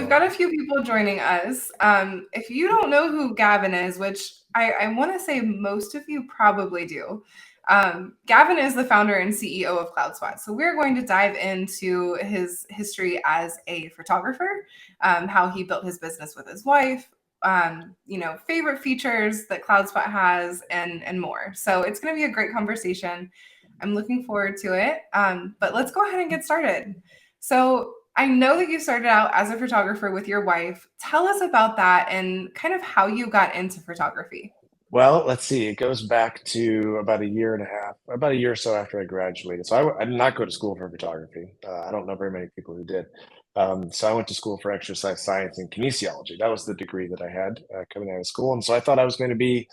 we've got a few people joining us. If you don't know who Gavin is, which I want to say most of you probably do, Gavin is the founder and CEO of CloudSpot's. So we're going to dive into his history as a photographer, how he built his business with his wife, favorite features that CloudSpot has, and more. So it's going to be a great conversation. I'm looking forward to it. But let's go ahead and get started. So I know that you started out as a photographer with your wife. Tell us about that and kind of how you got into photography. Well, let's see. It goes back to about a year and a half, about a year or so after I graduated. So I did not go to school for photography. I don't know very many people who did. So I went to school for exercise science and kinesiology. That was the degree that I had coming out of school. And so I thought I was going to be,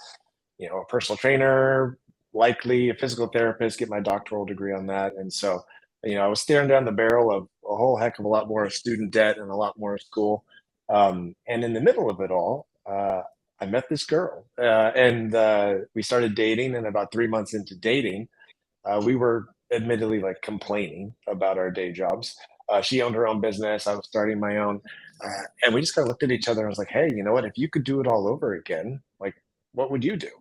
a personal trainer, likely a physical therapist, get my doctoral degree on that. And so, I was staring down the barrel of a whole heck of a lot more student debt and a lot more school. And in the middle of it all, I met this girl and we started dating. And about 3 months into dating, we were admittedly like complaining about our day jobs. She owned her own business. I was starting my own. And we just kind of looked at each other and was like, hey, you know what? If you could do it all over again, like, what would you do?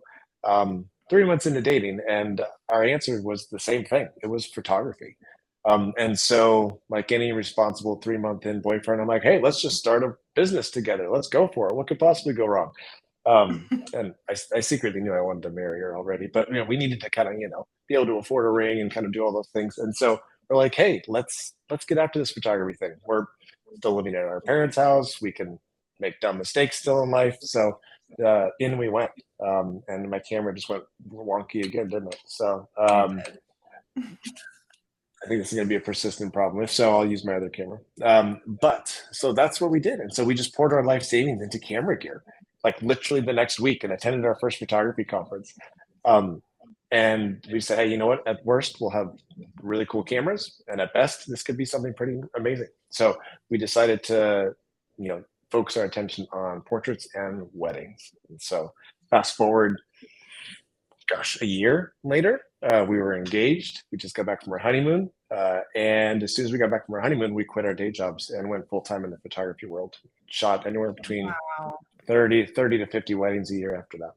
3 months into dating, and our answer was the same thing. It was photography. And so, like any responsible 3 month in boyfriend, I'm like, hey, let's just start a business together. Let's go for it. What could possibly go wrong? And I secretly knew I wanted to marry her already, but we needed to kind of, be able to afford a ring and kind of do all those things. And so we're like, hey, let's get after this photography thing. We're still living at our parents' house. We can make dumb mistakes still in life. So in we went. And my camera just went wonky again, didn't it? So I think this is going to be a persistent problem. If so, I'll use my other camera. But so that's what we did. And so we just poured our life savings into camera gear, like literally the next week, and attended our first photography conference. And we said, hey, you know what? At worst, we'll have really cool cameras. And at best, this could be something pretty amazing. So we decided to, focus our attention on portraits and weddings. And so fast forward, a year later, we were engaged. We just got back from our honeymoon. And as soon as we got back from our honeymoon, we quit our day jobs and went full time in the photography world. Shot anywhere between 30 to 50 weddings a year after that.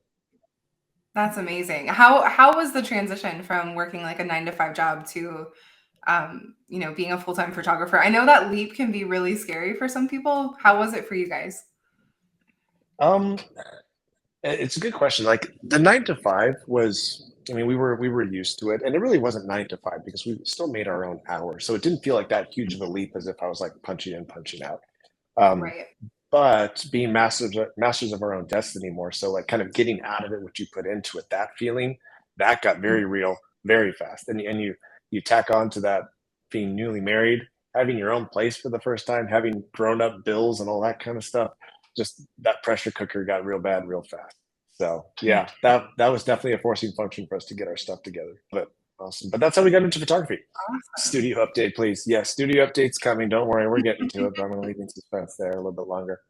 That's amazing. How was the transition from working like a 9 to 5 job to, being a full-time photographer? I know that leap can be really scary for some people. How was it for you guys? It's a good question. Like the 9 to 5 was, we were used to it, and it really wasn't 9 to 5 because we still made our own hours. So it didn't feel like that huge of a leap as if I was like punching in, punching out. Right. But being masters of our own destiny more so, like kind of getting out of it what you put into it, that feeling that got very real very fast. And you tack on to that, being newly married, having your own place for the first time, having grown up bills and all that kind of stuff. Just that pressure cooker got real bad real fast. So yeah, that was definitely a forcing function for us to get our stuff together. But awesome. But that's how we got into photography. Awesome. Studio update, please. Yeah, studio update's coming. Don't worry, we're getting to it, but I'm going to leave in suspense there a little bit longer.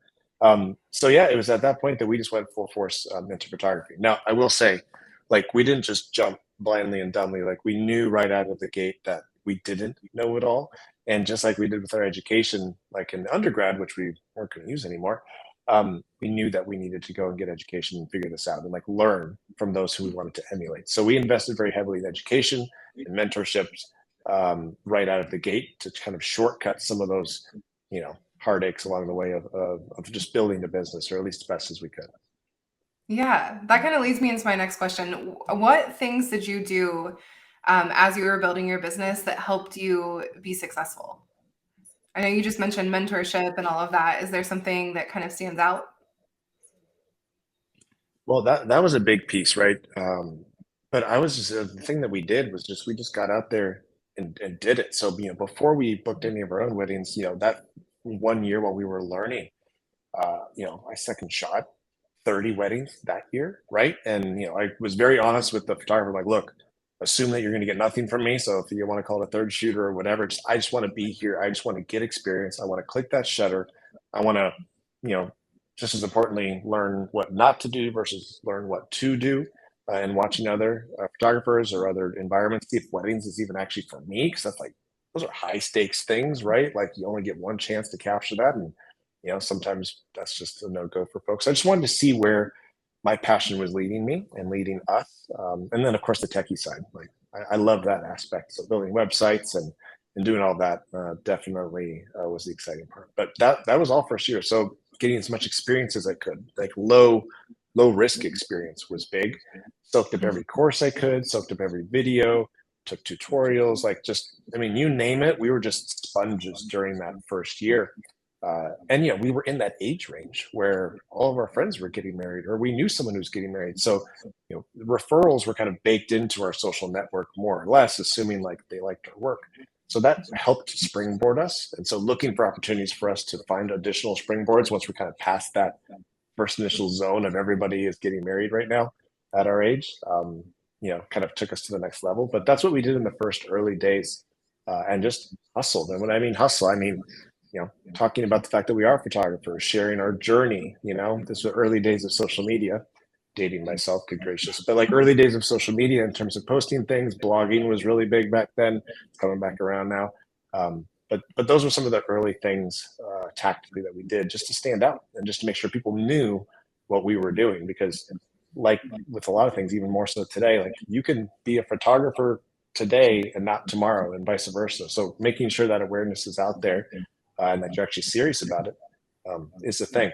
So yeah, it was at that point that we just went full force into photography. Now, I will say, like, we didn't just jump blindly and dumbly. Like, we knew right out of the gate that we didn't know it all. And just like we did with our education, like in undergrad, which we weren't going to use anymore, we knew that we needed to go and get education and figure this out and like learn from those who we wanted to emulate. So we invested very heavily in education and mentorships right out of the gate to kind of shortcut some of those, heartaches along the way of just building the business, or at least as best as we could. Yeah, that kind of leads me into my next question. What things did you do as you were building your business that helped you be successful? I know you just mentioned mentorship and all of that. Is there something that kind of stands out? Well, that was a big piece, right? But I was just the thing that we did was just we just got out there and did it. So before we booked any of our own weddings, that 1 year while we were learning, I second shot 30 weddings that year, right? And I was very honest with the photographer, like, look, assume that you're going to get nothing from me. So if you want to call it a third shooter or whatever, I just want to be here. I just want to get experience. I want to click that shutter. I want to, just as importantly, learn what not to do versus learn what to do. And watching other photographers or other environments, see if weddings is even actually for me, because that's like those are high stakes things, right? Like you only get one chance to capture that, and sometimes that's just a no-go for folks. I just wanted to see where my passion was leading me and leading us. And then of course the techie side, like I love that aspect. So building websites and doing all that definitely was the exciting part. But that was all first year. So getting as much experience as I could, like low risk experience was big. Soaked up every course I could, soaked up every video, took tutorials, like just, I mean, you name it, we were just sponges during that first year. And we were in that age range where all of our friends were getting married, or we knew someone who was getting married. So, referrals were kind of baked into our social network more or less, assuming like they liked our work. So that helped springboard us. And so looking for opportunities for us to find additional springboards once we kind of passed that first initial zone of everybody is getting married right now at our age, kind of took us to the next level. But that's what we did in the first early days, and just hustled. And when I mean hustle, I mean, talking about the fact that we are photographers, sharing our journey. This was early days of social media, dating myself, good gracious, but like early days of social media in terms of posting things. Blogging was really big back then. It's coming back around now. But those were some of the early things tactically that we did just to stand out and just to make sure people knew what we were doing. Because like with a lot of things, even more so today, like you can be a photographer today and not tomorrow, and vice versa. So making sure that awareness is out there and that you're actually serious about it is the thing.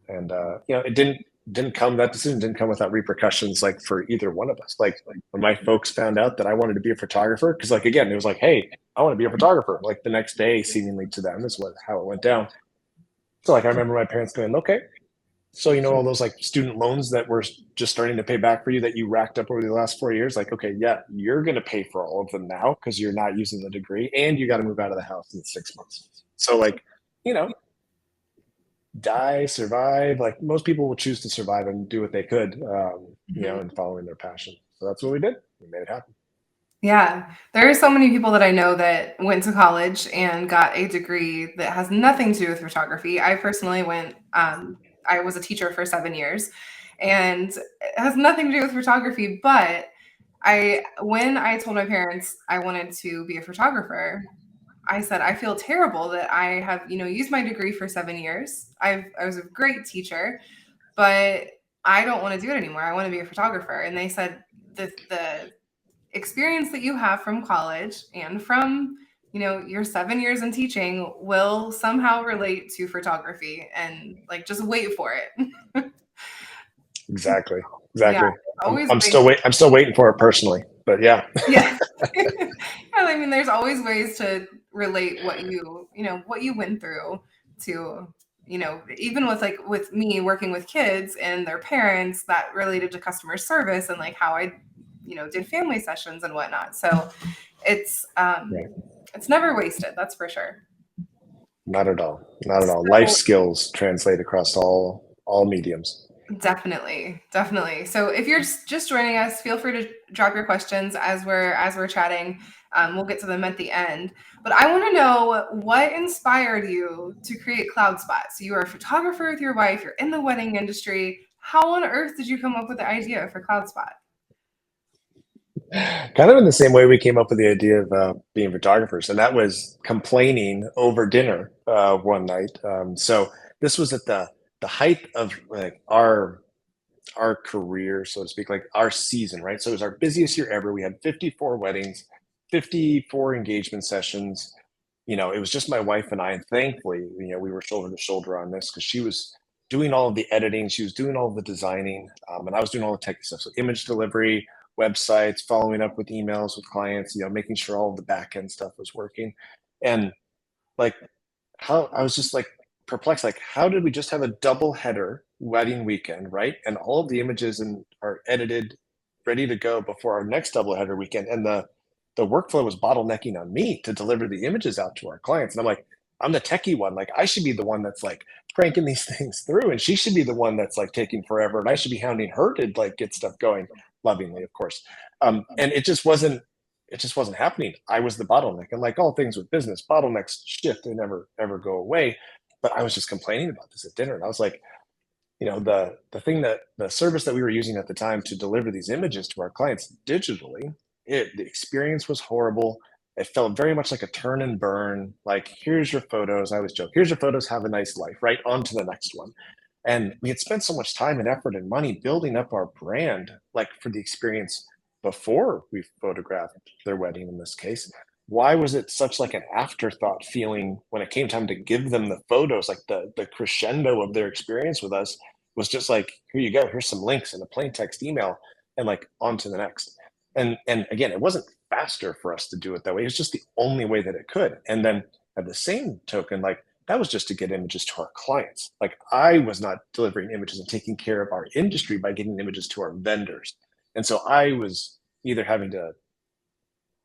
And it didn't come, that decision didn't come without repercussions, like for either one of us. Like when my folks found out that I wanted to be a photographer, because like again, it was like, hey, I want to be a photographer. Like the next day, seemingly to them, is how it went down. So like I remember my parents going, okay, so all those like student loans that were just starting to pay back for you that you racked up over the last 4 years, like, okay, yeah, you're going to pay for all of them now because you're not using the degree, and you got to move out of the house in 6 months. So like, die, survive. Like most people will choose to survive and do what they could, and following their passion. So that's what we did. We made it happen. Yeah, there are so many people that I know that went to college and got a degree that has nothing to do with photography. I personally I was a teacher for 7 years, and it has nothing to do with photography. But when I told my parents I wanted to be a photographer, I said, I feel terrible that I have, used my degree for 7 years. I was a great teacher, but I don't want to do it anymore. I want to be a photographer. And they said the experience that you have from college and from, your 7 years in teaching will somehow relate to photography, and like, just wait for it. Exactly. Yeah, I'm still waiting for it personally, but yeah. Yeah. Yeah, I mean, there's always ways to relate what you went through to, even with me working with kids and their parents, that related to customer service and like how I, did family sessions and whatnot. So it's Right. it's never wasted, that's for sure. Not at all. Not at all. Life So, skills translate across all mediums. definitely, definitely. So if you're just joining us, feel free to drop your questions as we're chatting. We'll get to them at the end. But I want to know what inspired you to create CloudSpot's. So you are a photographer with your wife. You're in the wedding industry. How on earth did you come up with the idea for CloudSpot? Kind of in the same way we came up with the idea of being photographers, and that was complaining over dinner one night. So this was at the height of like our career, so to speak, like our season, right? So it was our busiest year ever. We had 54 weddings, 54 engagement sessions. It was just my wife and I, and thankfully, we were shoulder to shoulder on this because she was doing all of the editing, she was doing all of the designing, and I was doing all the tech stuff. So image delivery, websites, following up with emails with clients, making sure all of the back end stuff was working. And like how I was just like perplexed, like how did we just have a double header wedding weekend, right? And all of the images are edited, ready to go before our next double header weekend. And the workflow was bottlenecking on me to deliver the images out to our clients. And I'm like, I'm the techie one. Like I should be the one that's like cranking these things through, and she should be the one that's like taking forever. And I should be hounding her to like get stuff going, lovingly, of course. And it just wasn't happening. I was the bottleneck. And like all things with business, bottlenecks shift, they never ever go away. But I was just complaining about this at dinner. And I was like, the thing that the service that we were using at the time to deliver these images to our clients digitally, the experience was horrible. It felt very much like a turn and burn. Like, here's your photos. I always joke, here's your photos. Have a nice life. Right on to the next one. And we had spent so much time and effort and money building up our brand, like for the experience before we photographed their wedding in this case. Why was it such like an afterthought feeling when it came time to give them the photos? Like the crescendo of their experience with us was just like, here you go, here's some links and a plain text email, and like on to the next. And again, it wasn't faster for us to do it that way. It was just the only way that it could. And then at the same token, like that was just to get images to our clients. Like I was not delivering images and taking care of our industry by getting images to our vendors. And so I was either having to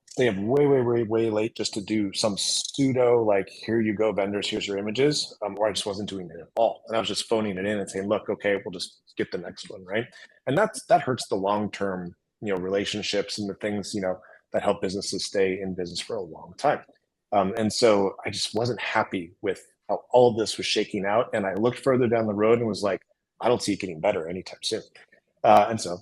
stay up way late just to do some pseudo, like, here you go, vendors, here's your images, or I just wasn't doing it at all. And I was just phoning it in and saying, look, okay, we'll just get the next one, right? And that hurts the long-term, relationships and the things, that help businesses stay in business for a long time. And so I just wasn't happy with how all of this was shaking out. And I looked further down the road and was like, I don't see it getting better anytime soon. And so,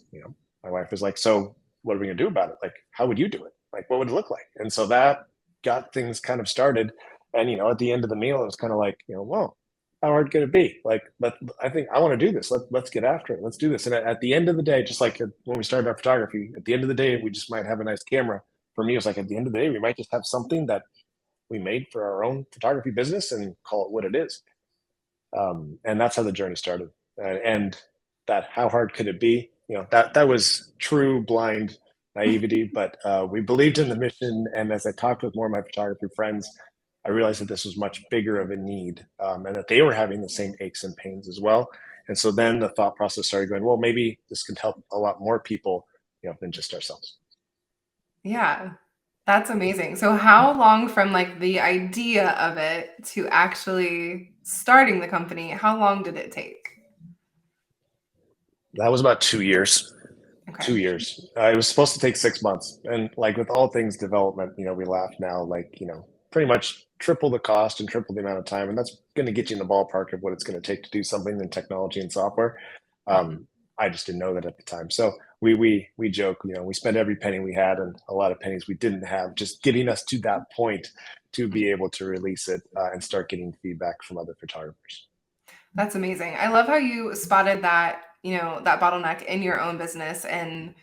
my wife was like, so what are we gonna do about it? Like, how would you do it? Like, what would it look like? And so that got things kind of started. And, at the end of the meal, it was kind of like, well, how hard could it be? Like, I think I want to do this. Let's get after it. Let's do this. And at the end of the day, just like when we started our photography, at the end of the day, we just might have a nice camera. For me, it was like, at the end of the day, we might just have something that we made for our own photography business and call it what it is. And that's how the journey started. And that, how hard could it be? That was true blind naivety, but we believed in the mission. And as I talked with more of my photography friends, I realized that this was much bigger of a need, and that they were having the same aches and pains as well. And so then the thought process started going, well, maybe this can help a lot more people, than just ourselves. Yeah, that's amazing. So how long from like the idea of it to actually starting the company, how long did it take? That was about 2 years. Okay. 2 years. It was supposed to take 6 months. And like with all things development, we laugh now, like, pretty much triple the cost and triple the amount of time. And that's going to get you in the ballpark of what it's going to take to do something in technology and software. Um, I just didn't know that at the time. So we joke, we spent every penny we had and a lot of pennies we didn't have, just getting us to that point to be able to release it, and start getting feedback from other photographers. That's amazing. I love how you spotted that, that bottleneck in your own business and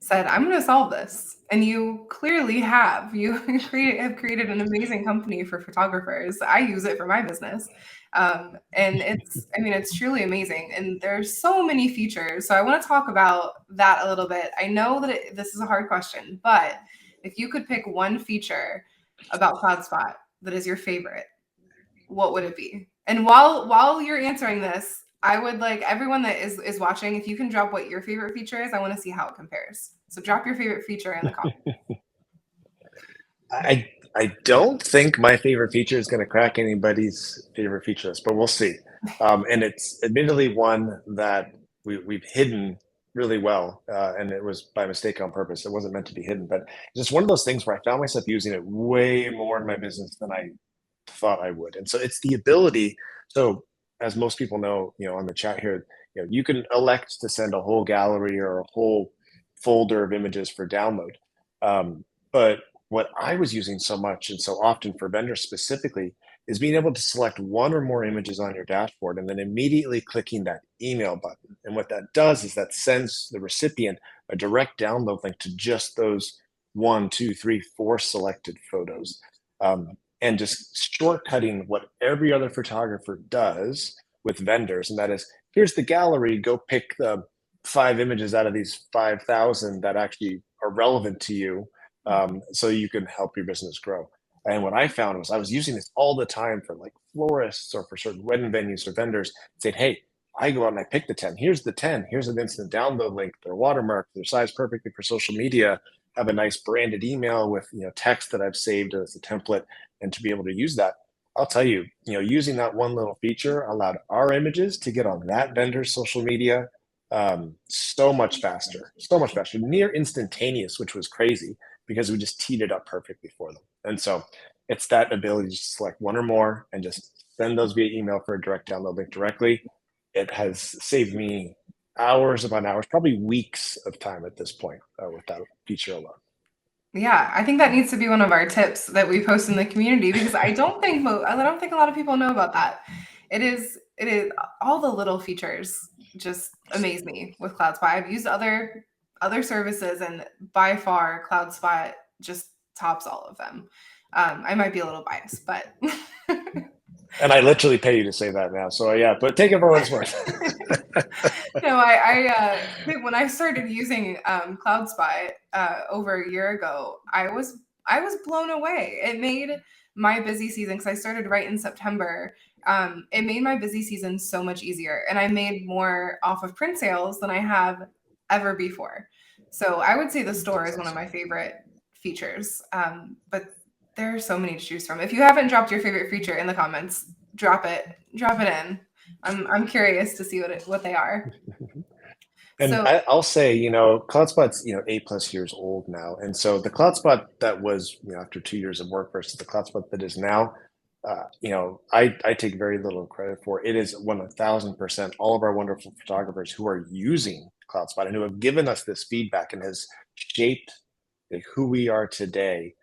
said, I'm going to solve this. And you clearly have. You have created an amazing company for photographers. I use it for my business. And it's truly amazing. And there's so many features. So I want to talk about that a little bit. I know that this is a hard question, but if you could pick one feature about CloudSpot that is your favorite, what would it be? And while you're answering this, I would like everyone that is watching, if you can drop what your favorite feature is, I want to see how it compares. So drop your favorite feature in the comments. I don't think my favorite feature is going to crack anybody's favorite feature list, but we'll see. And it's admittedly one that we've hidden really well, and it was by mistake on purpose. It wasn't meant to be hidden, but it's just one of those things where I found myself using it way more in my business than I thought I would. And so it's the ability. So as most people know, on the chat here, you can elect to send a whole gallery or a whole folder of images for download. But what I was using so much and so often for vendors specifically is being able to select one or more images on your dashboard and then immediately clicking that email button. And what that does is that sends the recipient a direct download link to just those 1, 2, 3, 4 selected photos. And just shortcutting what every other photographer does with vendors. And that is, here's the gallery, go pick the 5 images out of these 5,000 that actually are relevant to you, so you can help your business grow. And what I found was I was using this all the time for like florists or for certain wedding venues or vendors, saying, hey, I go out and I pick the 10. Here's the 10. Here's an instant download link. They're watermarked. They're sized perfectly for social media. Have a nice branded email with text that I've saved as a template, and to be able to use that. I'll tell you, using that one little feature allowed our images to get on that vendor's social media, so much faster, near instantaneous, which was crazy because we just teed it up perfectly for them. And so it's that ability to select one or more and just send those via email for a direct download link directly. It has saved me hours upon hours, probably weeks of time at this point, with that feature alone. Yeah, I think that needs to be one of our tips that we post in the community because I don't think a lot of people know about that. It is all the little features just amaze me with CloudSpot. I've used other services and by far CloudSpot just tops all of them. I might be a little biased, but And I literally pay you to say that now. So yeah, but take it for what it's worth. no, think when I started using CloudSpot over a year ago, I was blown away. It made my busy season because I started right in September. It made my busy season so much easier, and I made more off of print sales than I have ever before. So I would say the store That's is one of awesome. my favorite features. But there are so many to choose from. If you haven't dropped your favorite feature in the comments, drop it. Drop it in. I'm curious to see what they are. And So I'll say, CloudSpot's, 8+ years old now. And so the CloudSpot that was, after 2 years of work versus the CloudSpot that is now, I take very little credit for. It is 1,000% all of our wonderful photographers who are using CloudSpot and who have given us this feedback and has shaped like, who we are today.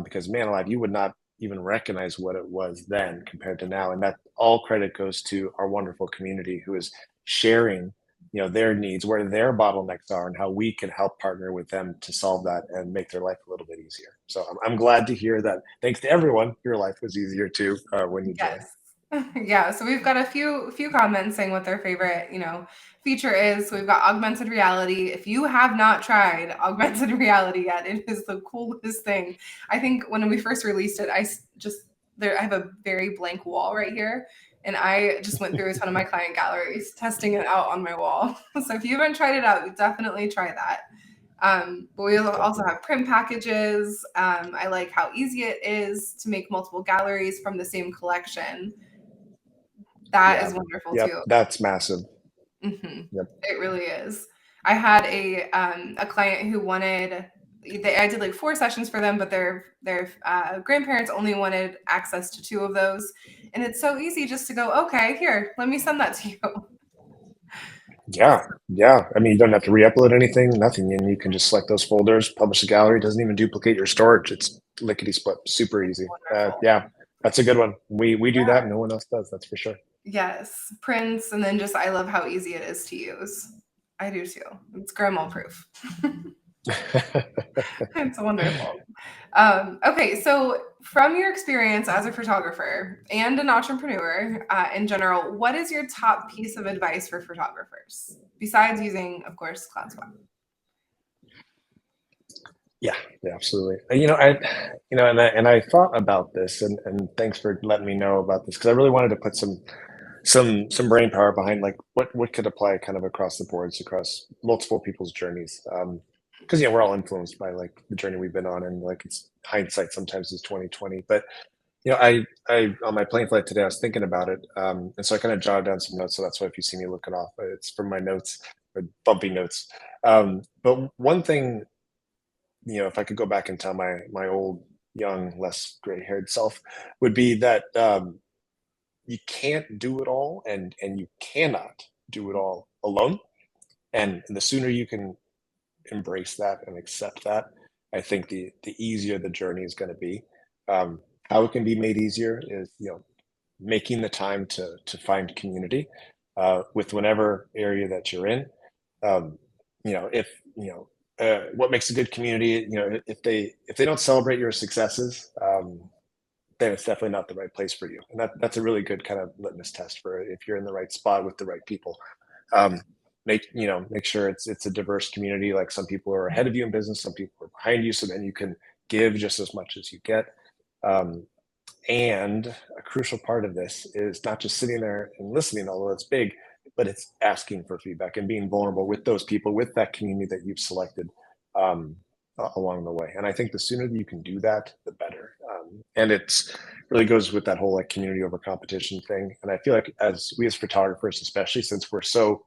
Because man alive, you would not even recognize what it was then compared to now. And that all credit goes to our wonderful community who is sharing their needs, where their bottlenecks are, and how we can help partner with them to solve that and make their life a little bit easier. So I'm glad to hear that. Thanks to everyone, your life was easier too when you joined. yes. Yeah, so we've got a few comments saying what their favorite, feature is. So we've got augmented reality. If you have not tried augmented reality yet, it is the coolest thing. I think when we first released it, I have a very blank wall right here, and I just went through a ton of my client galleries testing it out on my wall. So if you haven't tried it out, definitely try that. But we also have print packages. I like how easy it is to make multiple galleries from the same collection. That Yeah. is wonderful Yep. too. That's massive. Hmm. Yep. It really is. I had a client who I did like 4 sessions for them, but their grandparents only wanted access to 2 of those, and it's so easy just to go, okay, here, let me send that to you. Yeah. Yeah. I mean, you don't have to re-upload anything, nothing. And you can just select those folders, publish the gallery. It doesn't even duplicate your storage. It's lickety split, super easy. Wonderful. Yeah. That's a good one. We do that. Yeah. No one else does. That's for sure. Yes, prints, and then just I love how easy it is to use. I do too. It's grandma proof. It's wonderful. Okay, so from your experience as a photographer and an entrepreneur in general, what is your top piece of advice for photographers besides using, of course, CloudSpot? Yeah, yeah, absolutely. And I thought about this, and thanks for letting me know about this because I really wanted to put some brain power behind like what could apply kind of across the boards, across multiple people's journeys. Because we're all influenced by like the journey we've been on, and like it's hindsight sometimes is 2020. But I on my plane flight today, I was thinking about it, and so I kind of jotted down some notes. So that's why if you see me looking off, it's from my notes, or bumpy notes. But one thing if I could go back and tell my old, young, less gray-haired self, would be that you can't do it all, and you cannot do it all alone. And the sooner you can embrace that and accept that, I think the easier the journey is going to be. How it can be made easier is making the time to find community with whatever area that you're in. um, if what makes a good community, if they don't celebrate your successes, then it's definitely not the right place for you. And that's a really good kind of litmus test for if you're in the right spot with the right people. um, make sure it's a diverse community. Like some people are ahead of you in business, some people are behind you, so then you can give just as much as you get. um, and a crucial part of this is not just sitting there and listening, although it's big, but it's asking for feedback and being vulnerable with those people, with that community that you've selected um, along the way. And I think the sooner that you can do that, the better. And it's really goes with that whole like community over competition thing. And I feel like as photographers, especially since we're so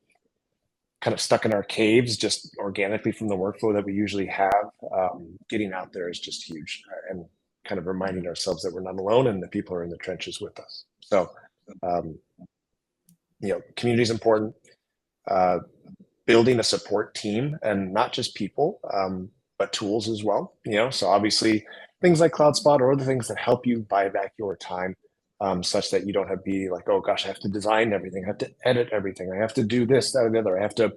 kind of stuck in our caves just organically from the workflow that we usually have, getting out there is just huge, and kind of reminding ourselves that we're not alone and the people are in the trenches with us. So um, community is important. uh, Building a support team, and not just people, but tools as well. So obviously things like CloudSpot or other things that help you buy back your time, such that you don't have to be like, oh gosh, I have to design everything, I have to edit everything, I have to do this, that, or the other, I have to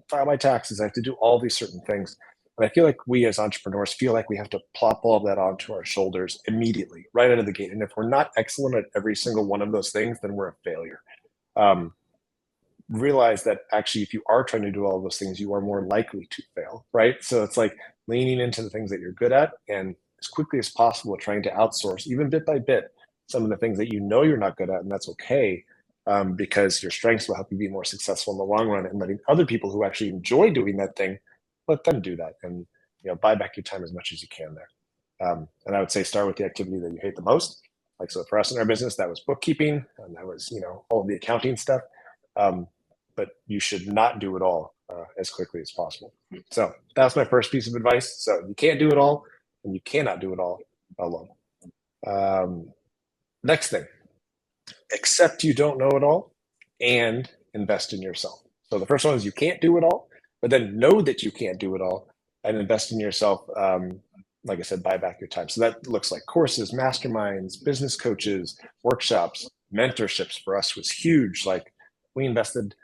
file my taxes, I have to do all these certain things. And I feel like we as entrepreneurs feel like we have to plop all of that onto our shoulders immediately, right out of the gate. And if we're not excellent at every single one of those things, then we're a failure. Um, Realize that actually, if you are trying to do all of those things, you are more likely to fail, right? So it's like leaning into the things that you're good at and as quickly as possible trying to outsource, even bit by bit, some of the things that you know you're not good at, and that's okay, because your strengths will help you be more successful in the long run. And letting other people who actually enjoy doing that thing, let them do that, and buy back your time as much as you can there. And I would say start with the activity that you hate the most. Like, so for us in our business, that was bookkeeping, and that was all of the accounting stuff. Um, but you should not do it all as quickly as possible. So that's my first piece of advice. So you can't do it all, and you cannot do it all alone. Next thing, accept you don't know it all and invest in yourself. So the first one is you can't do it all, but then know that you can't do it all and invest in yourself. Like I said, buy back your time. So that looks like courses, masterminds, business coaches, workshops, mentorships. For us was huge. Like, we invested,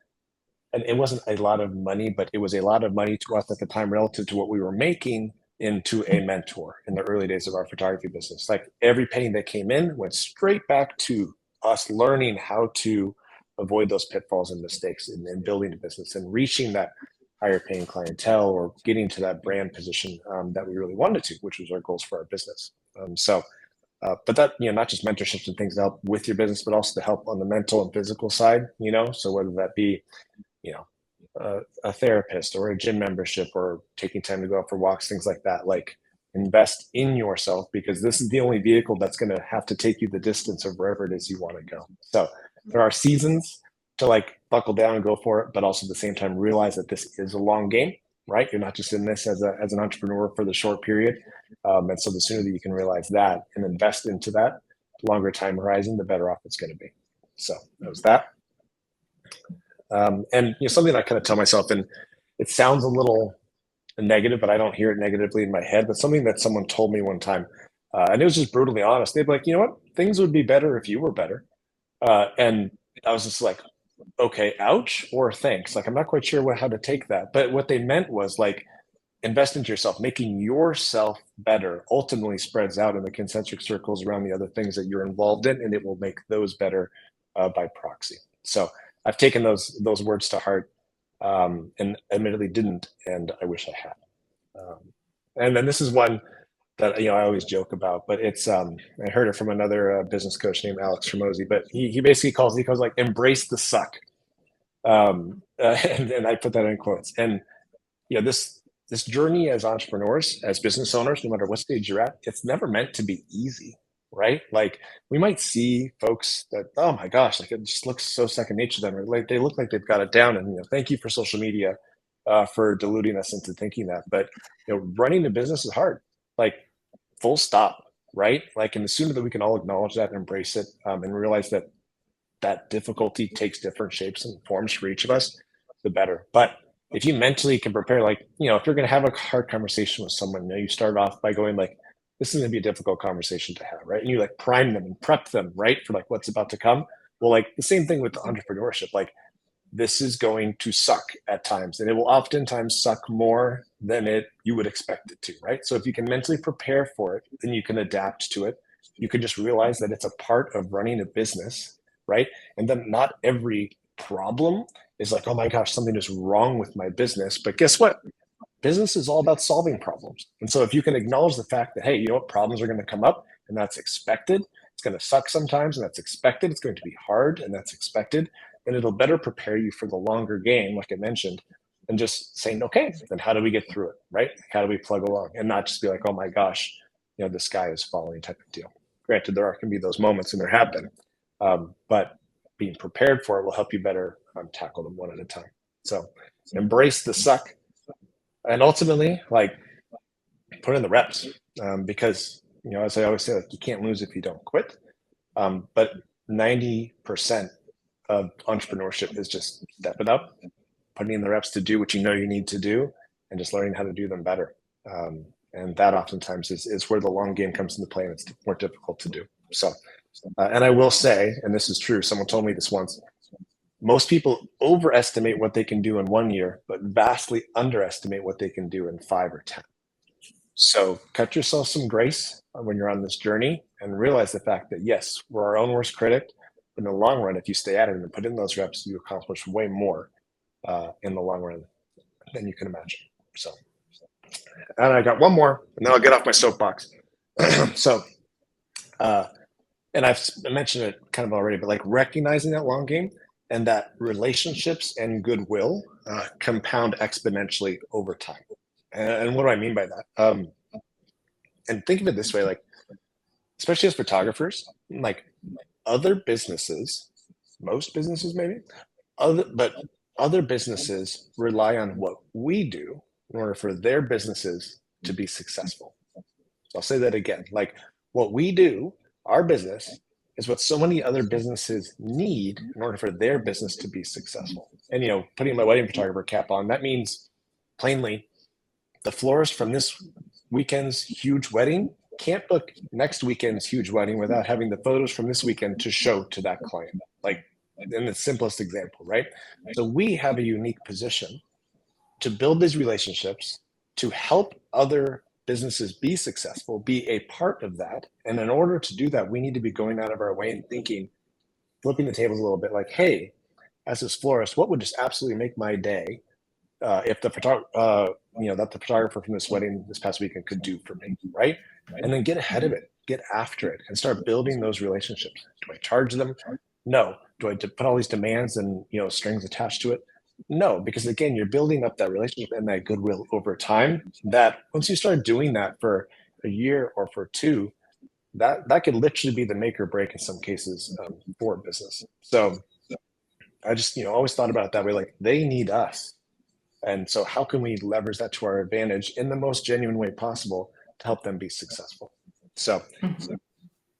and it wasn't a lot of money, but it was a lot of money to us at the time relative to what we were making, into a mentor in the early days of our photography business. Like, every penny that came in went straight back to us learning how to avoid those pitfalls and mistakes in building a business and reaching that higher paying clientele, or getting to that brand position that we really wanted to, which was our goals for our business. But that, not just mentorships and things to help with your business, but also to help on the mental and physical side, so whether that be, a therapist or a gym membership or taking time to go out for walks, things like that. Like, invest in yourself, because this is the only vehicle that's going to have to take you the distance of wherever it is you want to go. So there are seasons to like buckle down and go for it, but also at the same time realize that this is a long game, right? You're not just in this as an entrepreneur for the short period. And so the sooner that you can realize that and invest into that longer time horizon, the better off it's going to be. So that was that. And something I kind of tell myself, and it sounds a little negative, but I don't hear it negatively in my head, but something that someone told me one time, and it was just brutally honest. They'd be like, you know what, things would be better if you were better. And I was just like, okay, ouch, or thanks. Like, I'm not quite sure how to take that. But what they meant was like, invest into yourself. Making yourself better ultimately spreads out in the concentric circles around the other things that you're involved in, and it will make those better by proxy. So I've taken those words to heart, and admittedly didn't, and I wish I had. And then this is one that I always joke about, but it's I heard it from another business coach named Alex Hormozy, but he basically he calls like, embrace the suck, and I put that in quotes. And this journey as entrepreneurs, as business owners, no matter what stage you're at, it's never meant to be easy, right? Like, we might see folks that, oh my gosh, like, it just looks so second nature to them, or like they look like they've got it down. And thank you for social media for deluding us into thinking that. But running a business is hard, like, full stop, right? Like, and the sooner that we can all acknowledge that and embrace it, and realize that that difficulty takes different shapes and forms for each of us, the better. But if you mentally can prepare, like, if you're going to have a hard conversation with someone, you start off by going like, this is going to be a difficult conversation to have, right? And you like prime them and prep them, right, for like what's about to come. Well, like the same thing with entrepreneurship. Like, this is going to suck at times, and it will oftentimes suck more than you would expect it to, right? So if you can mentally prepare for it, then you can adapt to it. You can just realize that it's a part of running a business, right? And then not every problem is like, oh my gosh, something is wrong with my business. But guess what? Business is all about solving problems. And so if you can acknowledge the fact that, hey, what, problems are going to come up, and that's expected. It's going to suck sometimes, and that's expected. It's going to be hard, and that's expected. And it'll better prepare you for the longer game, like I mentioned, and just saying, okay, then how do we get through it, right? How do we plug along, and not just be like, oh my gosh, the sky is falling type of deal. Granted, there can be those moments, and there have been, but being prepared for it will help you better tackle them one at a time. So embrace the suck, and ultimately, like, put in the reps, because as I always say, like, you can't lose if you don't quit. But 90% of entrepreneurship is just stepping up, putting in the reps to do what you need to do, and just learning how to do them better. And that oftentimes is where the long game comes into play, and it's more difficult to do. So, and I will say, and this is true, someone told me this once, most people overestimate what they can do in 1 year, but vastly underestimate what they can do in 5 or 10. So cut yourself some grace when you're on this journey and realize the fact that, yes, we're our own worst critic. But in the long run, if you stay at it and put in those reps, you accomplish way more in the long run than you can imagine. So, and I got one more, and then I'll get off my soapbox. So, and I've mentioned it kind of already, but like recognizing that long game and that relationships and goodwill compound exponentially over time. And what do I mean by that? And think of it this way, like, especially as photographers, like other businesses, most businesses maybe, but other businesses rely on what we do in order for their businesses to be successful. So I'll say that again, like what we do, our business, is what so many other businesses need in order for their business to be successful. And, you know, putting my wedding photographer cap on, that means plainly the florist from this weekend's huge wedding can't book next weekend's huge wedding without having the photos from this weekend to show to that client. Like in the simplest example, right? So we have a unique position to build these relationships, to help other businesses be successful, be a part of that. And in order to do that, we need to be going out of our way and thinking, flipping the tables a little bit, like, hey, as this florist, what would just absolutely make my day if the that the photographer from this wedding this past weekend could do for me, right? And then get ahead of it, get after it, and start building those relationships. Do I charge them? No. Do I put all these demands and strings attached to it? No, because again, you're building up that relationship and that goodwill over time. That once you start doing that for a year or for two, that could literally be the make or break in some cases for a business. So I just always thought about it that way. Like they need us. And so how can we leverage that to our advantage in the most genuine way possible to help them be successful? So,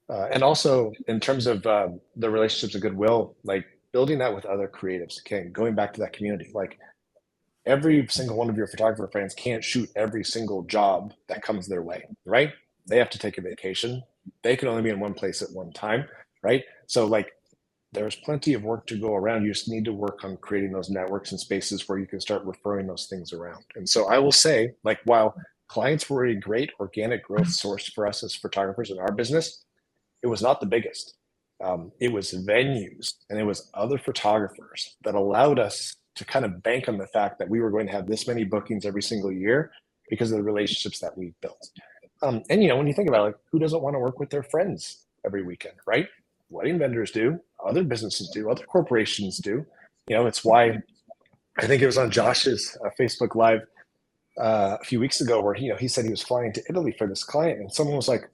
and also in terms of the relationships of goodwill, like building that with other creatives, okay, going back to that community, like every single one of your photographer friends can't shoot every single job that comes their way, right? They have to take a vacation. They can only be in one place at one time, right? So like, there's plenty of work to go around. You just need to work on creating those networks and spaces where you can start referring those things around. And so I will say, like, while clients were a great organic growth source for us as photographers in our business, it was not the biggest. It was venues and it was other photographers that allowed us to kind of bank on the fact that we were going to have this many bookings every single year because of the relationships that we built. And when you think about it, like, who doesn't want to work with their friends every weekend, right? Wedding vendors do, other businesses do, other corporations do. It's why I think it was on Josh's Facebook Live a few weeks ago where he said he was flying to Italy for this client, and someone was like,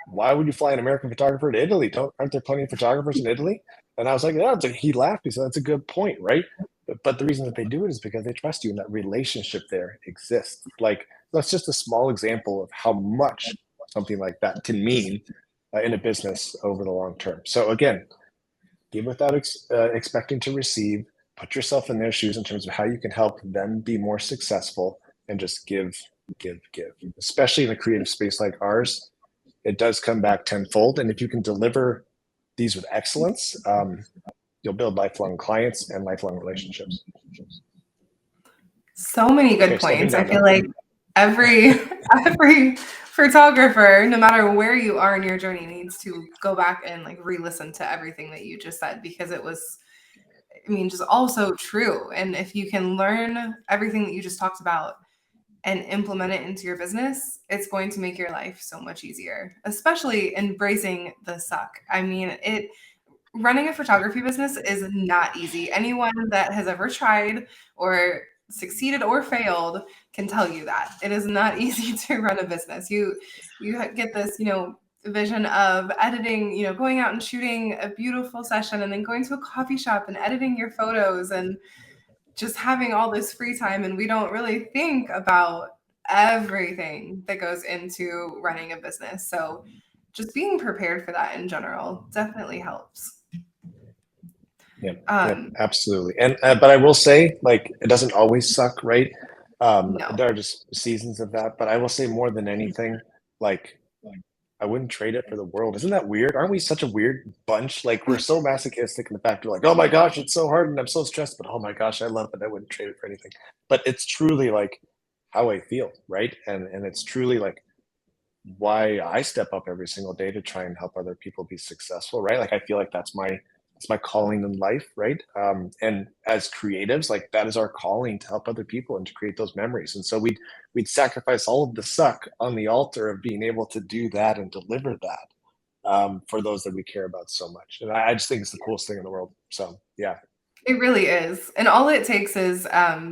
"Why would you fly an American photographer to Italy? Aren't there plenty of photographers in Italy?" And I was like, "Yeah." He laughed. He said, "That's a good point, right?" But the reason that they do it is because they trust you, and that relationship there exists. Like that's just a small example of how much something like that can mean in a business over the long term. So again, give without expecting to receive. Put yourself in their shoes in terms of how you can help them be more successful, and just give. Especially in a creative space like ours, it does come back tenfold. And if you can deliver these with excellence, you'll build lifelong clients and lifelong relationships. So many good points. I feel like every photographer, no matter where you are in your journey, needs to go back and like re-listen to everything that you just said, because it was, just also true. And if you can learn everything that you just talked about and implement it into your business, it's going to make your life so much easier, especially embracing the suck. Running a photography business is not easy. Anyone that has ever tried or succeeded or failed can tell you that it is not easy to run a business. You get this, vision of editing, going out and shooting a beautiful session and then going to a coffee shop and editing your photos and just having all this free time. And we don't really think about everything that goes into running a business. So just being prepared for that in general definitely helps. Yeah, absolutely. And but I will say, like, it doesn't always suck, right? No. There are just seasons of that, but I will say more than anything, like I wouldn't trade it for the world. Isn't that weird? Aren't we such a weird bunch? Like we're so masochistic in the fact we're like, oh my gosh, it's so hard and I'm so stressed, but oh my gosh, I love it. I wouldn't trade it for anything. But it's truly like how I feel, right? And it's truly like why I step up every single day to try and help other people be successful, right? Like I feel like that's my calling in life, right? And as creatives, like that is our calling to help other people and to create those memories. And so we'd sacrifice all of the suck on the altar of being able to do that and deliver that for those that we care about so much. And I just think it's the coolest thing in the world. So yeah. It really is. And all it takes is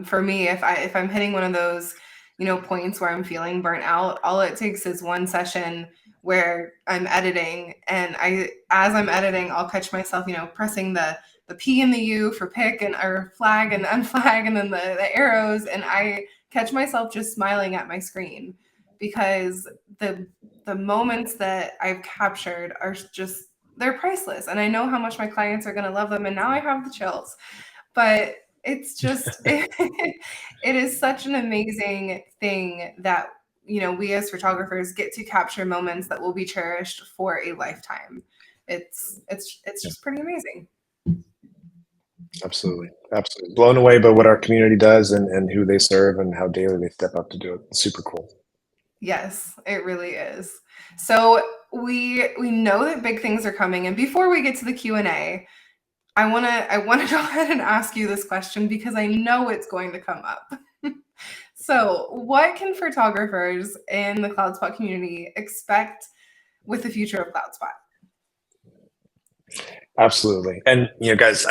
for me, if I'm hitting one of those, points where I'm feeling burnt out, all it takes is one session where I'm editing and as I'm editing, I'll catch myself, pressing the P and the U for pick and or flag and unflag and then the arrows. And I catch myself just smiling at my screen because the moments that I've captured are just they're priceless, and I know how much my clients are going to love them, and now I have the chills. But it's just it is such an amazing thing that we as photographers get to capture moments that will be cherished for a lifetime. It's just pretty amazing. Absolutely. Absolutely. Blown away by what our community does and who they serve and how daily they step up to do it. It's super cool. Yes, it really is. So we know that big things are coming, and before we get to the Q&A, I want to go ahead and ask you this question because I know it's going to come up. So, what can photographers in the CloudSpot community expect with the future of CloudSpot? Absolutely. And guys,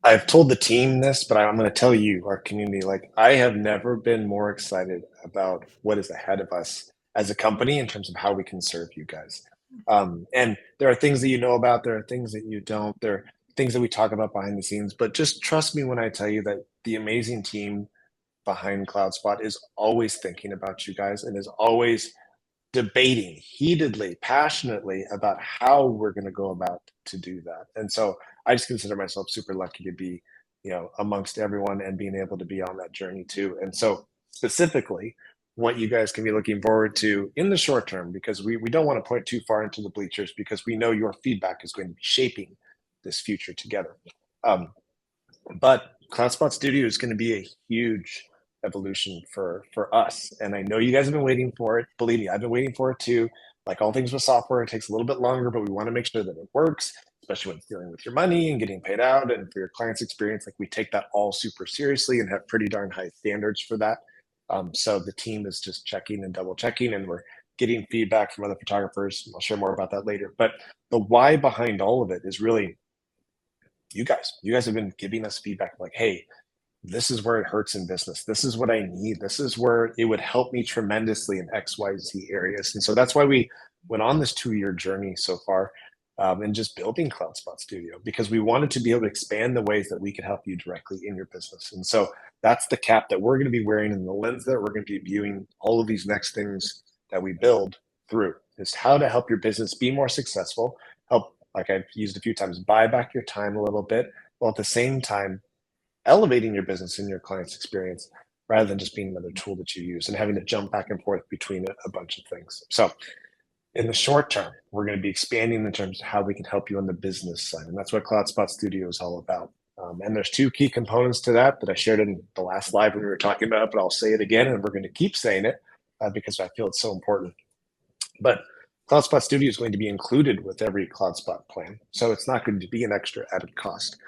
I've told the team this, but I'm going to tell you, our community, like I have never been more excited about what is ahead of us as a company in terms of how we can serve you guys. And there are things that you know about, there are things that you don't, there are things that we talk about behind the scenes, but just trust me when I tell you that the amazing team behind CloudSpot is always thinking about you guys and is always debating heatedly, passionately about how we're going to go about to do that. And so I just consider myself super lucky to be, amongst everyone and being able to be on that journey too. And so specifically, what you guys can be looking forward to in the short term, because we don't want to point too far into the bleachers because we know your feedback is going to be shaping this future together. But CloudSpot Studio is going to be a huge evolution for us, and I know you guys have been waiting for it. Believe me, I've been waiting for it too. Like all things with software, it takes a little bit longer, but we want to make sure that it works, especially when dealing with your money and getting paid out, and for your clients' experience. Like we take that all super seriously and have pretty darn high standards for that. So the team is just checking and double checking, and we're getting feedback from other photographers. I'll share more about that later. But the why behind all of it is really you guys. You guys have been giving us feedback like, hey, this is where it hurts in business. This is what I need. This is where it would help me tremendously in XYZ areas. And so that's why we went on this 2-year journey so far and just building CloudSpot Studio because we wanted to be able to expand the ways that we could help you directly in your business. And so that's the cap that we're going to be wearing and the lens that we're going to be viewing all of these next things that we build through is how to help your business be more successful, help, like I've used a few times, buy back your time a little bit, while at the same time elevating your business and your client's experience rather than just being another tool that you use and having to jump back and forth between a bunch of things. So in the short term, we're going to be expanding in terms of how we can help you on the business side. And that's what CloudSpot Studio is all about. And there's 2 key components to that I shared in the last live when we were talking about it, but I'll say it again, and we're going to keep saying it because I feel it's so important. But CloudSpot Studio is going to be included with every CloudSpot plan. So it's not going to be an extra added cost.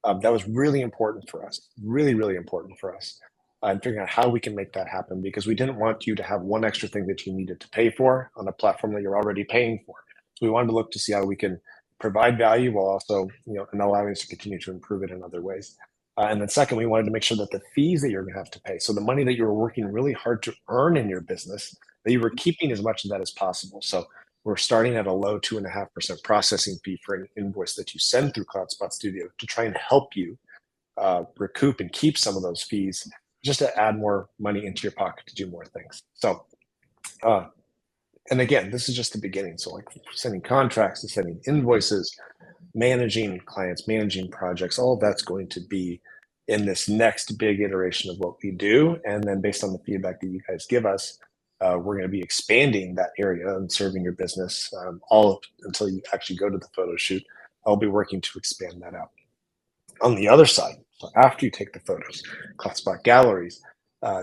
That was really important for us, really, really important for us. And figuring out how we can make that happen because we didn't want you to have one extra thing that you needed to pay for on a platform that you're already paying for. So we wanted to look to see how we can provide value while also, and allowing us to continue to improve it in other ways. And then second, we wanted to make sure that the fees that you're going to have to pay, so the money that you were working really hard to earn in your business, that you were keeping as much of that as possible. So we're starting at a low 2.5% processing fee for an invoice that you send through CloudSpot Studio to try and help you recoup and keep some of those fees just to add more money into your pocket to do more things. So, and again, this is just the beginning. So like sending contracts and sending invoices, managing clients, managing projects, all of that's going to be in this next big iteration of what we do. And then based on the feedback that you guys give us, we're going to be expanding that area and serving your business all until you actually go to the photo shoot. I'll be working to expand that out. On the other side, so after you take the photos, CloudSpot galleries,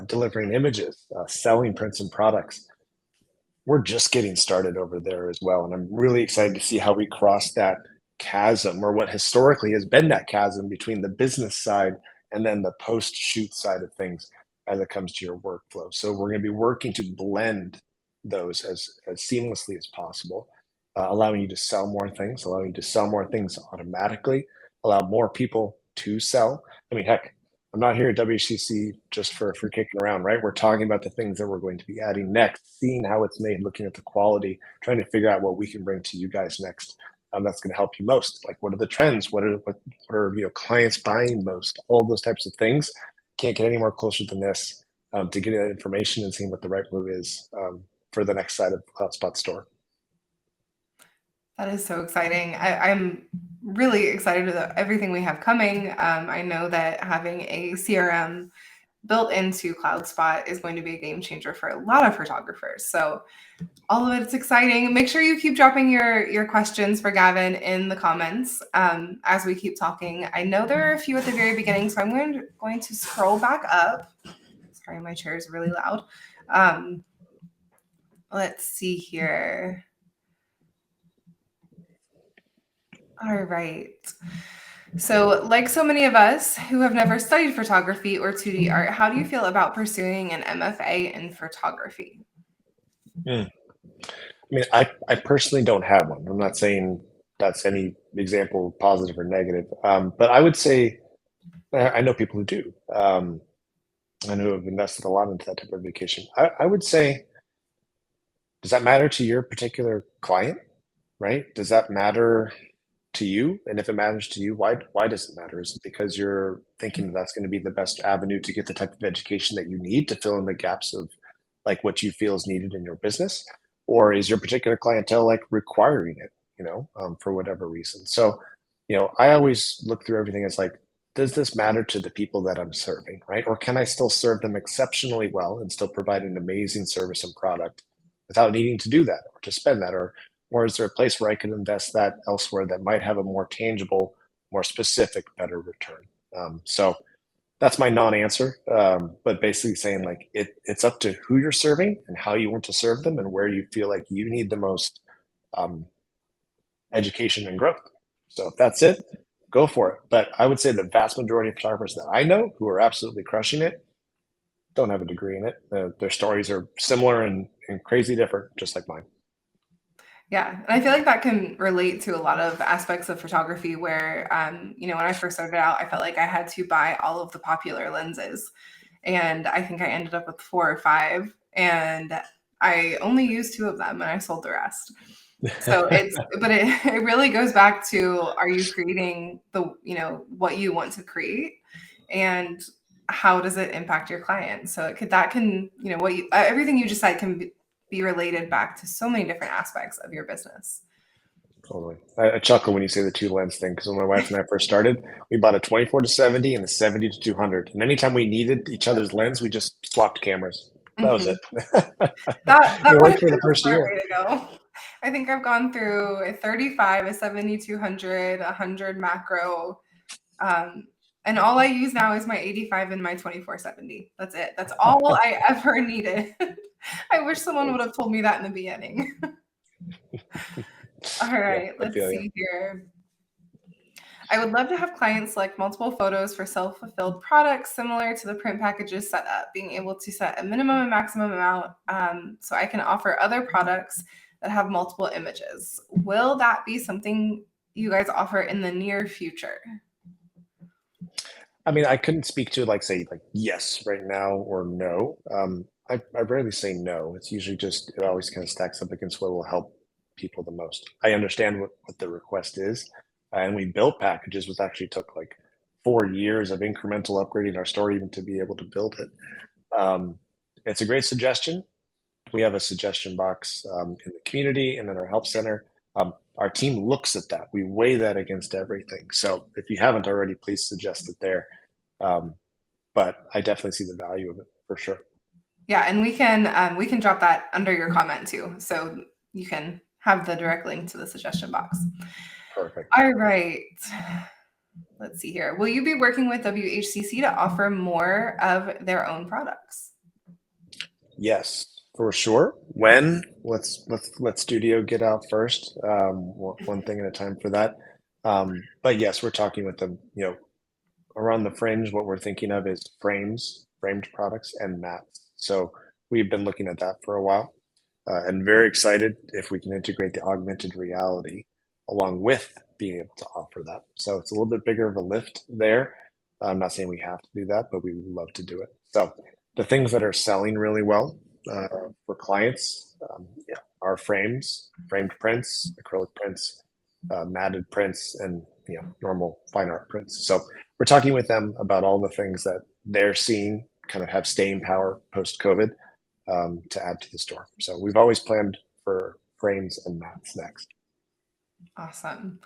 delivering images, selling prints and products, we're just getting started over there as well. And I'm really excited to see how we cross that chasm, or what historically has been that chasm between the business side and then the post shoot side of things as it comes to your workflow. So we're going to be working to blend those as seamlessly as possible, allowing you to sell more things, allowing you to sell more things automatically, allow more people to sell. I mean, heck, I'm not here at WCC just for kicking around, right? We're talking about the things that we're going to be adding next, seeing how it's made, looking at the quality, trying to figure out what we can bring to you guys next. That's going to help you most. Like, what are the trends? What are clients buying most? All those types of things. Can't get any more closer than this to getting that information and seeing what the right move is for the next side of CloudSpot store. That is so exciting. I'm really excited about everything we have coming. I know that having a CRM built into CloudSpot is going to be a game changer for a lot of photographers. So all of it's exciting. Make sure you keep dropping your questions for Gavin in the comments as we keep talking. I know there are a few at the very beginning, so I'm going to scroll back up. Sorry, my chair is really loud. Let's see here. All right. So, like so many of us who have never studied photography or 2D art, how do you feel about pursuing an MFA in photography? I mean, I personally don't have one. I'm not saying that's any example, positive or negative. But I would say I know people who do, and who have invested a lot into that type of education. I would say, does that matter to your particular client, right? Does that matter to you? And if it matters to you, why does it matter? Is it because you're thinking that's going to be the best avenue to get the type of education that you need to fill in the gaps of like what you feel is needed in your business? Or is your particular clientele like requiring it, for whatever reason? So, I always look through everything as like, does this matter to the people that I'm serving, right? Or can I still serve them exceptionally well and still provide an amazing service and product without needing to do that or to spend that? Or is there a place where I can invest that elsewhere that might have a more tangible, more specific, better return? So that's my non-answer, but basically saying like it's up to who you're serving and how you want to serve them and where you feel like you need the most education and growth. So if that's it, go for it. But I would say the vast majority of photographers that I know who are absolutely crushing it don't have a degree in it. Their stories are similar and crazy different, just like mine. Yeah, and I feel like that can relate to a lot of aspects of photography where, when I first started out, I felt like I had to buy all of the popular lenses. And I think I ended up with 4 or 5, and I only used 2 of them and I sold the rest. So it really goes back to, are you creating what you want to create, and how does it impact your client? So everything you just said can be related back to so many different aspects of your business. Totally. I chuckle when you say the 2 lens thing because when my wife and I first started, we bought a 24-70 and a 70-200. And anytime we needed each other's lens, we just swapped cameras. That was it. That It would worked have for been the the first smart year. way to go. I think I've gone through a 35, a 70-200, 100 macro. And all I use now is my 85 and my 24-70. That's it. That's all I ever needed. I wish someone would have told me that in the beginning. All right, I let's feel you. see here. I would love to have clients select multiple photos for self-fulfilled products similar to the print packages setup, being able to set a minimum and maximum amount so I can offer other products that have multiple images. Will that be something you guys offer in the near future? I mean, I couldn't speak to say yes right now or no. I rarely say no. It's usually just it always kind of stacks up against what will help people the most. I understand what the request is, and we built packages, which actually took like 4 years of incremental upgrading our store even to be able to build it. It's a great suggestion. We have a suggestion box in the community and in our help center. Our team looks at that. We weigh that against everything. So if you haven't already, please suggest it there. But I definitely see the value of it for sure. Yeah, and we can drop that under your comment too, so you can have the direct link to the suggestion box. Perfect. All right. Let's see here. Will you be working with WHCC to offer more of their own products? Yes, for sure. When? Let's let studio get out first. One thing at a time for that. But yes, we're talking with them. Around the fringe, what we're thinking of is framed products, and mats. So we've been looking at that for a while, and very excited if we can integrate the augmented reality along with being able to offer that. So it's a little bit bigger of a lift there. I'm not saying we have to do that, but we would love to do it. So the things that are selling really well for clients, yeah, are framed prints, acrylic prints, matted prints, and normal fine art prints. So we're talking with them about all the things that they're seeing kind of have staying power post COVID, to add to the store. So we've always planned for frames and mats next. Awesome.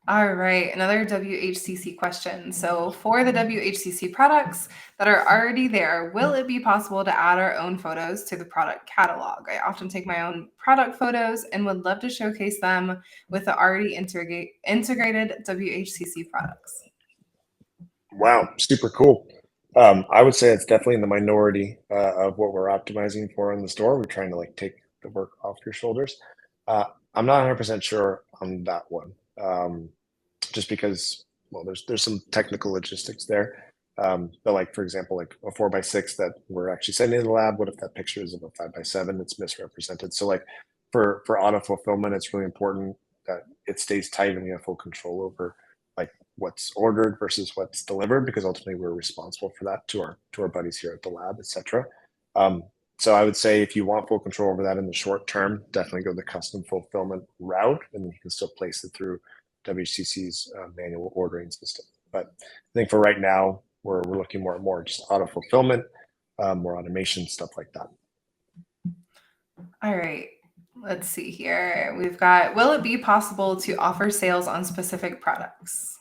All right, another WHCC question. So for the WHCC products that are already there, will it be possible to add our own photos to the product catalog? I often take my own product photos and would love to showcase them with the already integrated WHCC products. Wow, super cool. I would say it's definitely in the minority of what we're optimizing for in the store. We're trying to like take the work off your shoulders. I'm not 100% sure on that one, just because, well, there's some technical logistics there. But like for example, like a 4x6 that we're actually sending to the lab. What if that picture is of a 5x7? It's misrepresented. So like for auto fulfillment, it's really important that it stays tight and we have full control over like what's ordered versus what's delivered, because ultimately we're responsible for that to our buddies here at the lab, etc. Um, so I would say if you want full control over that in the short term, definitely go the custom fulfillment route, and you can still place it through WCC's manual ordering system. But I think for right now, we're looking more and more just auto fulfillment, more automation, stuff like that. All right. Let's see here. We've got, will it be possible to offer sales on specific products?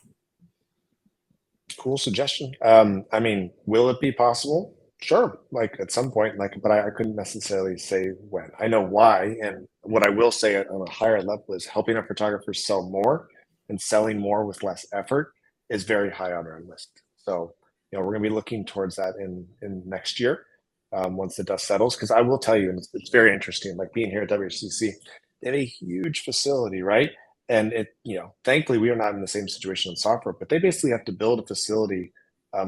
Cool suggestion. I mean, will it be possible? Sure, like at some point, like, but I couldn't necessarily say when. I know why, and what I will say on a higher level is helping our photographers sell more and selling more with less effort is very high on our list. So, we're going to be looking towards that in next year, once the dust settles. Because I will tell you, and it's very interesting, like being here at WCC, they have a huge facility, right? And thankfully we are not in the same situation in software, but they basically have to build a facility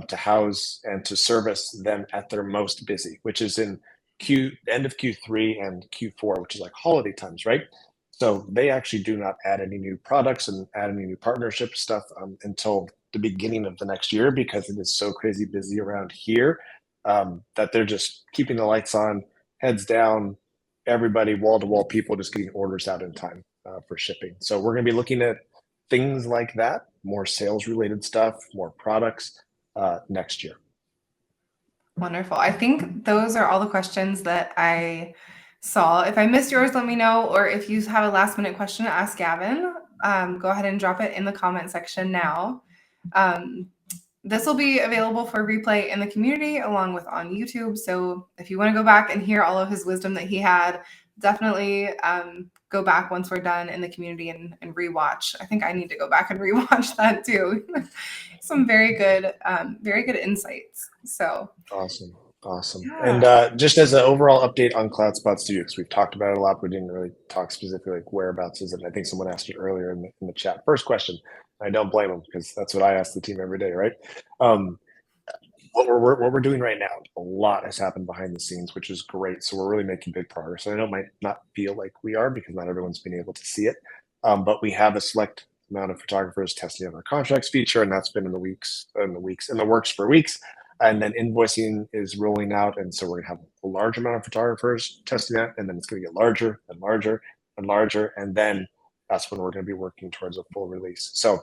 to house and to service them at their most busy, which is in end of Q3 and Q4, which is like holiday times, right? So they actually do not add any new products and add any new partnership stuff until the beginning of the next year, because it is so crazy busy around here, that they're just keeping the lights on, heads down, everybody wall to wall people just getting orders out in time for shipping. So we're going to be looking at things like that, more sales related stuff, more products next year. Wonderful. I think those are all the questions that I saw. If I missed yours, let me know. Or if you have a last minute question to ask Gavin, go ahead and drop it in the comment section now. This will be available for replay in the community along with on YouTube. So if you want to go back and hear all of his wisdom that he had, definitely go back once we're done in the community and rewatch. I think I need to go back and rewatch that too. Some very good insights. So Awesome. yeah. And just as an overall update on CloudSpot's Studio, because we've talked about it a lot, but we didn't really talk specifically like whereabouts is it. And I think someone asked it earlier in the chat. First question. I don't blame them, because that's what I ask the team every day, right? What we're doing right now, a lot has happened behind the scenes, which is great. So we're really making big progress. And I know it might not feel like we are because not everyone's been able to see it, but we have a select amount of photographers testing out our contracts feature, and that's been in the works for weeks. And then invoicing is rolling out, and so we're gonna have a large amount of photographers testing that, and then it's gonna get larger and larger and larger, and then that's when we're gonna be working towards a full release. So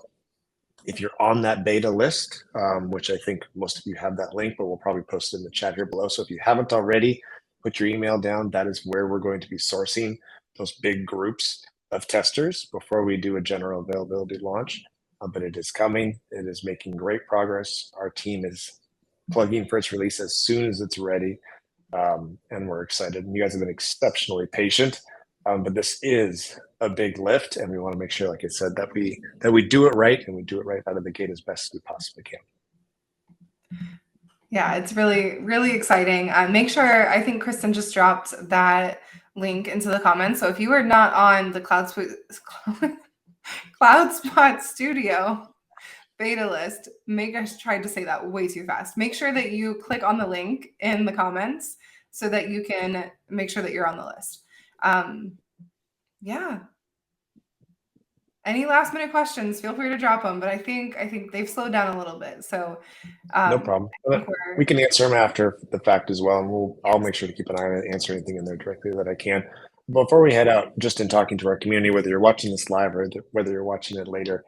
if you're on that beta list, which I think most of you have that link, but we'll probably post it in the chat here below. So if you haven't already, put your email down. That is where we're going to be sourcing those big groups of testers before we do a general availability launch. But it is coming. It is making great progress. Our team is plugging for its release as soon as it's ready. And we're excited. And you guys have been exceptionally patient. But this is a big lift, and we want to make sure, like I said, that we do it right, and we do it right out of the gate as best as we possibly can. Yeah, it's really, really exciting. Make sure, I think Kristen just dropped that link into the comments. So if you are not on the CloudSpot Studio beta list, I tried to say that way too fast. Make sure that you click on the link in the comments so that you can make sure that you're on the list. Yeah. Any last minute questions, feel free to drop them, but I think they've slowed down a little bit. So no problem. We can answer them after the fact as well, and I'll make sure to keep an eye on it, answer anything in there directly that I can. Before we head out, just in talking to our community, whether you're watching this live or whether you're watching it later,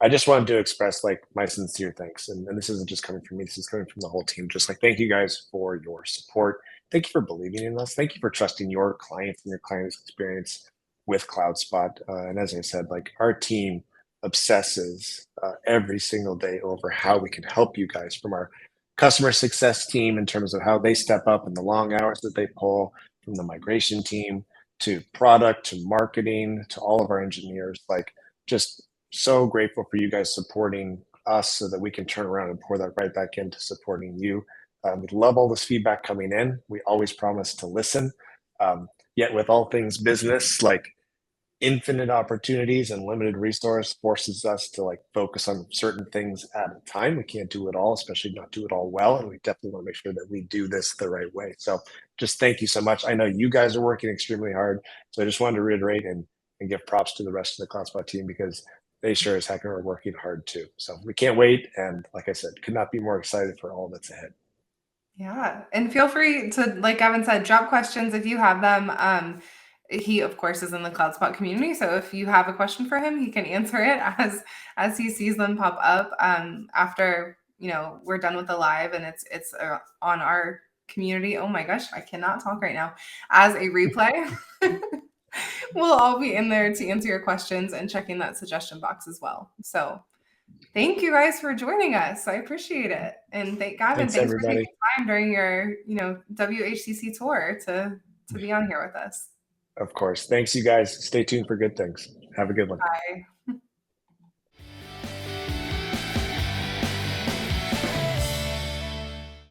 I just wanted to express like my sincere thanks. And this isn't just coming from me, this is coming from the whole team. Just like, thank you guys for your support. Thank you for believing in us. Thank you for trusting your clients and your clients' experience with CloudSpot. And as I said, like our team obsesses every single day over how we can help you guys, from our customer success team in terms of how they step up and the long hours that they pull, from the migration team to product to marketing to all of our engineers. Like, just so grateful for you guys supporting us so that we can turn around and pour that right back into supporting you. We love all this feedback coming in. We always promise to listen. Yet with all things business, like infinite opportunities and limited resource forces us to like focus on certain things at a time. We can't do it all, especially not do it all well. And we definitely want to make sure that we do this the right way. So just thank you so much. I know you guys are working extremely hard. So I just wanted to reiterate and give props to the rest of the CloudSpot team, because they sure as heck are working hard too. So we can't wait. And like I said, could not be more excited for all that's ahead. Yeah. And feel free to, like Gavin said, drop questions if you have them. He, of course, is in the CloudSpot community. So if you have a question for him, he can answer it as he sees them pop up after, we're done with the live and it's on our community. Oh my gosh, I cannot talk right now. As a replay. We'll all be in there to answer your questions and checking that suggestion box as well. So thank you guys for joining us. I appreciate it. And Gavin, thanks for taking time during your, WHCC tour to be on here with us. Of course. Thanks, you guys. Stay tuned for good things. Have a good one. Bye.